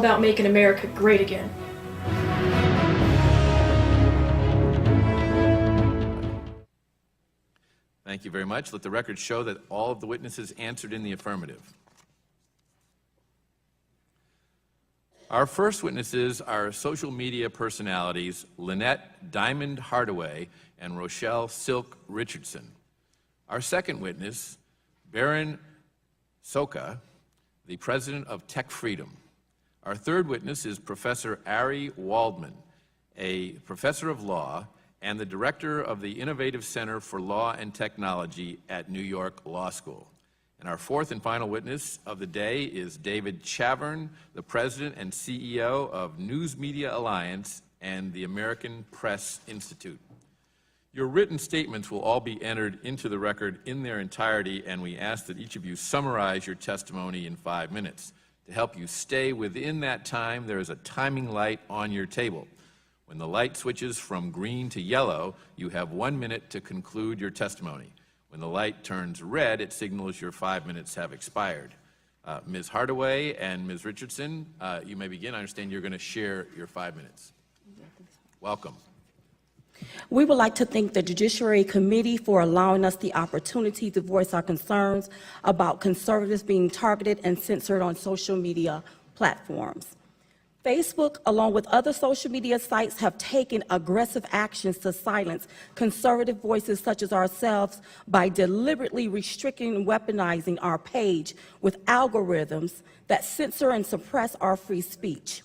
about making America great again. Thank you very much. Let the record show that all of the witnesses answered in the affirmative. Our first witnesses are social media personalities Lynette Diamond Hardaway and Rochelle Silk Richardson. Our second witness, Baron Soka, the president of Tech Freedom. Our third witness is Professor Ari Waldman, a professor of law and the director of the Innovative Center for Law and Technology at New York Law School. And our fourth and final witness of the day is David Chavern, the president and CEO of News Media Alliance and the American Press Institute. Your written statements will all be entered into the record in their entirety, and we ask that each of you summarize your testimony in 5 minutes. To help you stay within that time, there is a timing light on your table. When the light switches from green to yellow, you have 1 minute to conclude your testimony. When the light turns red, it signals your 5 minutes have expired. Ms. Hardaway and Ms. Richardson, you may begin. I understand you're going to share your 5 minutes. Welcome. We would like to thank the Judiciary Committee for allowing us the opportunity to voice our concerns about conservatives being targeted and censored on social media platforms. Facebook, along with other social media sites, have taken aggressive actions to silence conservative voices such as ourselves by deliberately restricting and weaponizing our page with algorithms that censor and suppress our free speech.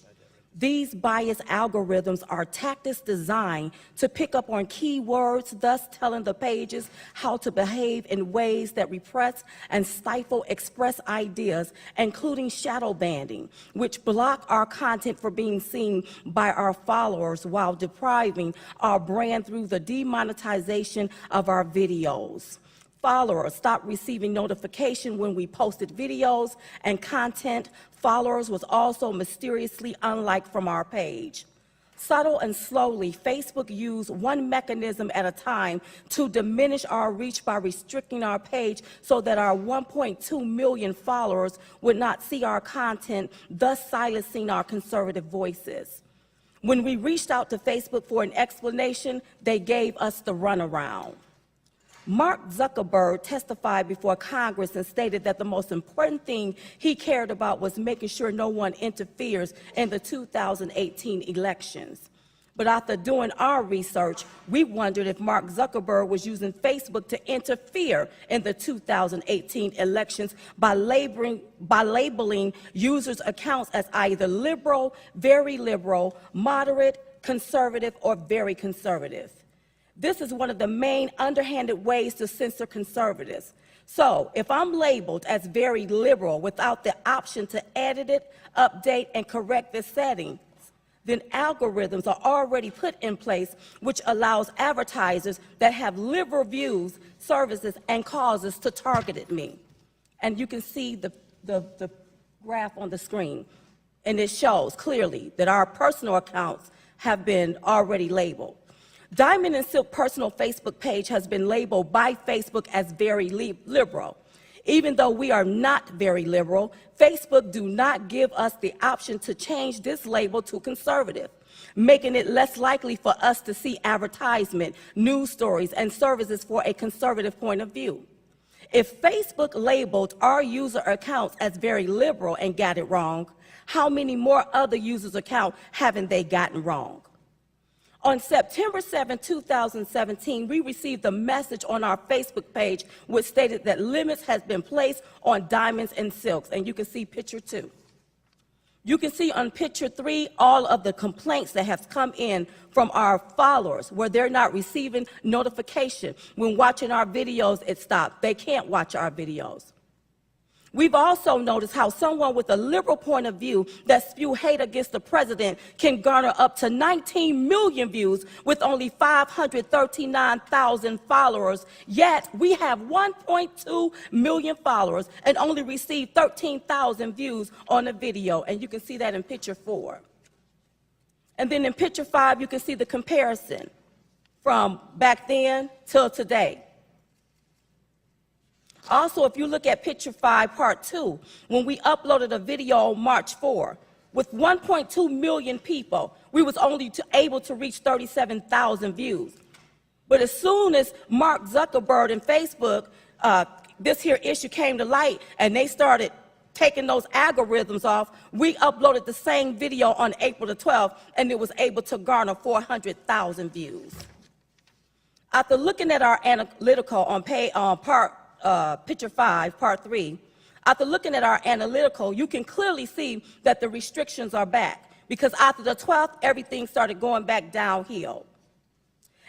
These biased algorithms are tactics designed to pick up on keywords, thus telling the pages how to behave in ways that repress and stifle express ideas, including shadow banning, which block our content from being seen by our followers while depriving our brand through the demonetization of our videos. Followers stopped receiving notification when we posted videos and content. Followers was also mysteriously unliked from our page. Subtle and slowly, Facebook used one mechanism at a time to diminish our reach by restricting our page so that our 1.2 million followers would not see our content, thus silencing our conservative voices. When we reached out to Facebook for an explanation, they gave us the runaround. Mark Zuckerberg testified before Congress and stated that the most important thing he cared about was making sure no one interferes in the 2018 elections. But after doing our research, we wondered if Mark Zuckerberg was using Facebook to interfere in the 2018 elections by labeling users' accounts as either liberal, very liberal, moderate, conservative, or very conservative. This is one of the main underhanded ways to censor conservatives. So if I'm labeled as very liberal without the option to edit it, update, and correct the settings, then algorithms are already put in place which allows advertisers that have liberal views, services, and causes to target me. And you can see the graph on the screen, and it shows clearly that our personal accounts have been already labeled. Diamond and Silk personal Facebook page has been labeled by Facebook as very liberal. Even though we are not very liberal, Facebook do not give us the option to change this label to conservative, making it less likely for us to see advertisement, news stories, and services for a conservative point of view. If Facebook labeled our user accounts as very liberal and got it wrong, how many more other users' accounts haven't they gotten wrong? On September 7, 2017, we received a message on our Facebook page which stated that limits has been placed on diamonds and silks, and you can see picture 2. You can see on picture 3 all of the complaints that have come in from our followers where they're not receiving notification. When watching our videos, it stopped. They can't watch our videos. We've also noticed how someone with a liberal point of view that spew hate against the president can garner up to 19 million views with only 539,000 followers, yet we have 1.2 million followers and only receive 13,000 views on a video, and you can see that in picture 4. And then in picture 5, you can see the comparison from back then till today. Also, if you look at picture 5, part 2, when we uploaded a video on March 4, with 1.2 million people, we was only able to reach 37,000 views. But as soon as Mark Zuckerberg and Facebook, this here issue came to light, and they started taking those algorithms off, we uploaded the same video on April the 12th, and it was able to garner 400,000 views. After looking at our analytical on picture 5, part 3, after looking at our analytical, you can clearly see that the restrictions are back, because after the 12th, everything started going back downhill.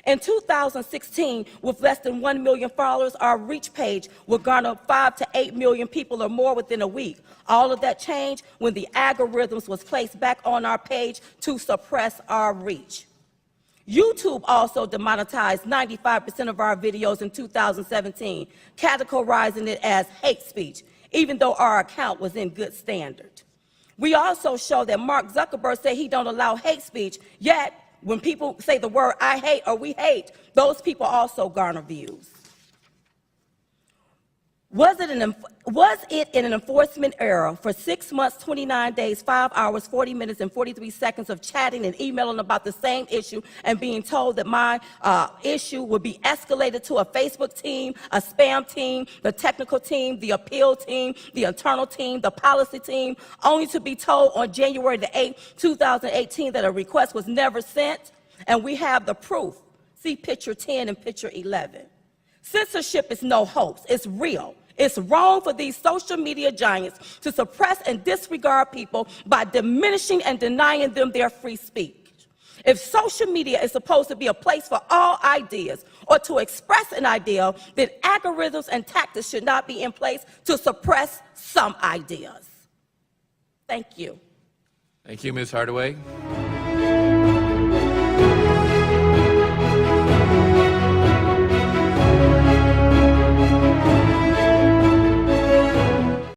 In 2016, with less than 1 million followers, our reach page would garner 5 to 8 million people or more within a week. All of that changed when the algorithms was placed back on our page to suppress our reach. YouTube also demonetized 95% of our videos in 2017, categorizing it as hate speech, even though our account was in good standard. We also show that Mark Zuckerberg said he don't allow hate speech, yet when people say the word "I hate" or "we hate," those people also garner views. Was it an enforcement error for 6 months, 29 days, 5 hours, 40 minutes, and 43 seconds of chatting and emailing about the same issue and being told that my issue would be escalated to a Facebook team, a spam team, the technical team, the appeal team, the internal team, the policy team, only to be told on January the 8th, 2018 that a request was never sent? And we have the proof. See picture 10 and picture 11. Censorship is no hoax. It's real. It's wrong for these social media giants to suppress and disregard people by diminishing and denying them their free speech. If social media is supposed to be a place for all ideas or to express an idea, then algorithms and tactics should not be in place to suppress some ideas. Thank you. Thank you, Ms. Hardaway.